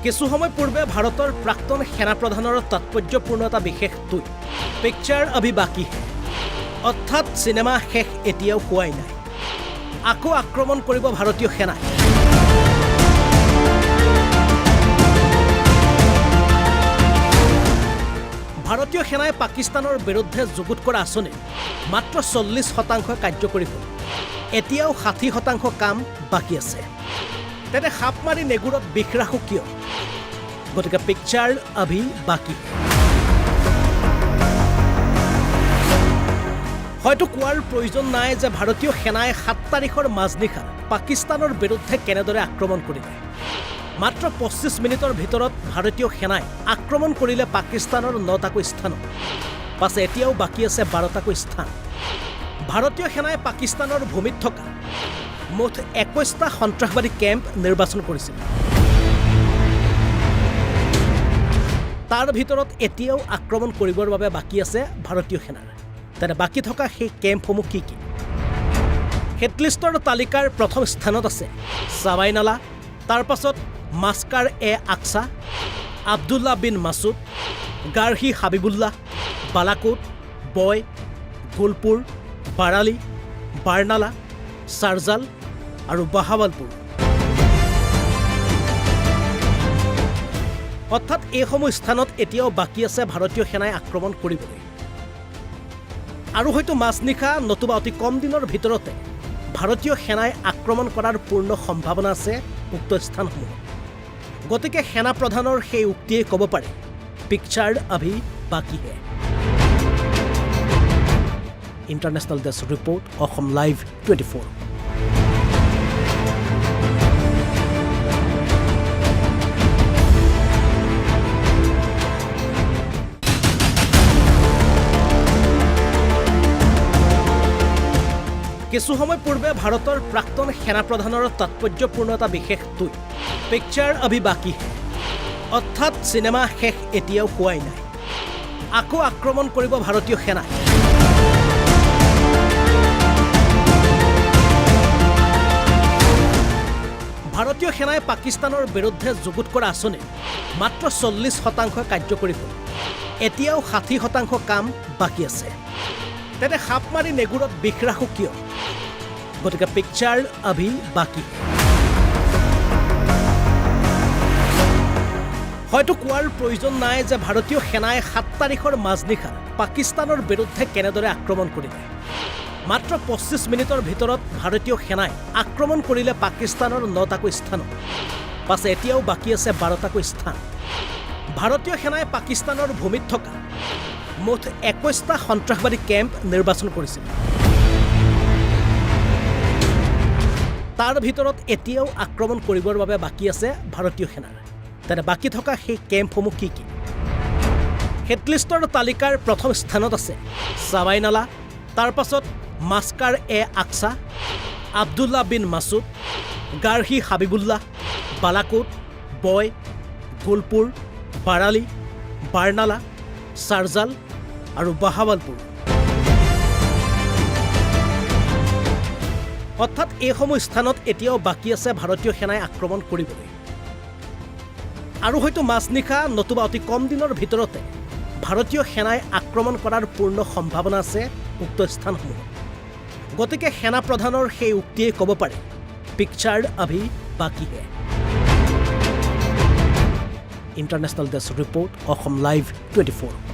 কিছু সময় পূৰ্বে ভাৰতৰ প্ৰাক্তন সেনাপ্ৰধানৰ তাৎপৰ্যপূৰ্ণ এটা বিশেষ টুইট পিকচাৰ অভি বাকী অৰ্থাৎ চিনেমা শেষ এতিয়াও হোৱাই নাই আকৌ আক্ৰমণ কৰিব ভাৰতীয় সেনাই ভাৰতীয় সেনাই পাকিস্তানৰ বিৰুদ্ধে যুগুত কৰা আঁচনি মাত্ৰ 40% কাৰ্যকৰী হ'ল এতিয়াও 60% কাম বাকী আছে তেনে সাপ মাৰি নেগুৰত বিষ ৰাখো কিয় গতিকে পিকচাৰ অভি বাকী হয়তো কোৱাৰ প্ৰয়োজন নাই যে ভাৰতীয় সেনাই 7 তাৰিখৰ মাজনিশা পাকিস্তানৰ বিৰুদ্ধে কেনেদৰে আক্ৰমণ কৰিলে মাত্ৰ 25 মিনিটৰ ভিতৰত ভাৰতীয় সেনাই আক্ৰমণ কৰিলে পাকিস্তানৰ 9টাকৈ স্থানত পাছে এতিয়াও বাকী আছে 12টাকৈ স্থান ভাৰতীয় সেনাই পাকিস্তানৰ ভূমিত থকা মুঠ 21টা সন্ত্ৰাসবাদী কেম্প নিৰ্বাচন কৰিছিল তাৰ ভিতৰত এতিয়াও আক্ৰমণ কৰিবৰ বাবে বাকী আছে ভাৰতীয় সেনাৰ তেনে বাকী থকা সেই কেম্পসমূহ কি কি হেডলিষ্টৰ তালিকাৰ প্ৰথম স্থানত আছে সাৱাইনালা তাৰ পাছত মাস্কাৰ আকছা আব্দুল্লাহ বিন মাসুদ গাৰ্হি হাবিবুল্লাহ বালাকোট বয় গুলপুৰ বাৰালি বাৰনালা সাৰজাল আৰু বাহাৱালপুৰ অৰ্থাৎ এইসমূহ স্থানত এতিয়াও বাকী আছে ভাৰতীয় সেনাই আক্ৰমণ কৰিবলৈ আৰু হয়তো মাজনিশা নতুবা অতি কম দিনৰ ভিতৰতে ভাৰতীয় সেনাই আক্ৰমণ কৰাৰ পূৰ্ণ সম্ভাৱনা আছে উক্ত স্থানসমূহ গতিকে সেনা প্ৰধানৰ সেই উক্তিয়ে ক'ব পাৰে পিকচাৰ অভি বাকী হে international desk report Assam live 24 কিছু সময় পূৰ্বে ভাৰতৰ প্ৰাক্তন সেনাপ্ৰধানৰ তাৎপৰ্যপূৰ্ণ এটা বিশেষ টুইট পিকচাৰ অভি বাকী অৰ্থাৎ চিনেমা শেষ এতিয়াও হোৱাই নাই আকৌ আক্ৰমণ কৰিব ভাৰতীয় সেনাই ভাৰতীয় সেনাই পাকিস্তানৰ বিৰুদ্ধে যুগুত কৰা আঁচনি মাত্ৰ 40% কাৰ্যকৰী হ'ল এতিয়াও 60% কাম বাকী আছে তেনে সাপ মাৰি নেগুৰত বিষ ৰাখো কিয় গতিকে পিকচাৰ অভি বাকী হয়তো কোৱাৰ প্ৰয়োজন নাই যে ভাৰতীয় সেনাই 7 তাৰিখৰ মাজনিশা পাকিস্তানৰ বিৰুদ্ধে কেনেদৰে আক্ৰমণ কৰিলে মাত্ৰ 25 মিনিটৰ ভিতৰত ভাৰতীয় সেনাই আক্ৰমণ কৰিলে পাকিস্তানৰ 9টাকৈ স্থানত পাছে এতিয়াও বাকী আছে 12টাকৈ স্থান ভাৰতীয় সেনাই পাকিস্তানৰ ভূমিত থকা মুঠ 21টা সন্ত্ৰাসবাদী কেম্প নিৰ্বাচন কৰিছিল তাৰ ভিতৰত এতিয়াও আক্ৰমণ কৰিবৰ বাবে বাকী আছে ভাৰতীয় সেনাৰ তেনে বাকী থকা সেই কেম্পসমূহ কি কি হেডলিষ্টৰ তালিকাৰ প্ৰথম স্থানত আছে সাৱাইনালা তাৰ পাছত মাস্কাৰ আকছা আব্দুল্লাহ বিন মাসুদ গাৰ্হি হাবিবুল্লাহ বালাকোট বয় গুলপুৰ বাৰালি বাৰনালা সাৰজাল আৰু বাহাৱালপুৰ অৰ্থাৎ এইসমূহ স্থানত এতিয়াও বাকী আছে ভাৰতীয় সেনাই আক্ৰমণ কৰিবলৈ আৰু হয়তো মাজনিশা নতুবা অতি কম দিনৰ ভিতৰতে ভাৰতীয় সেনাই আক্ৰমণ কৰাৰ পূৰ্ণ সম্ভাৱনা আছে উক্ত স্থানসমূহ গতিকে সেনা প্ৰধানৰ সেই উক্তিয়ে ক'ব পাৰে পিকচাৰ অভি বাকী হে international desk report Assam live 24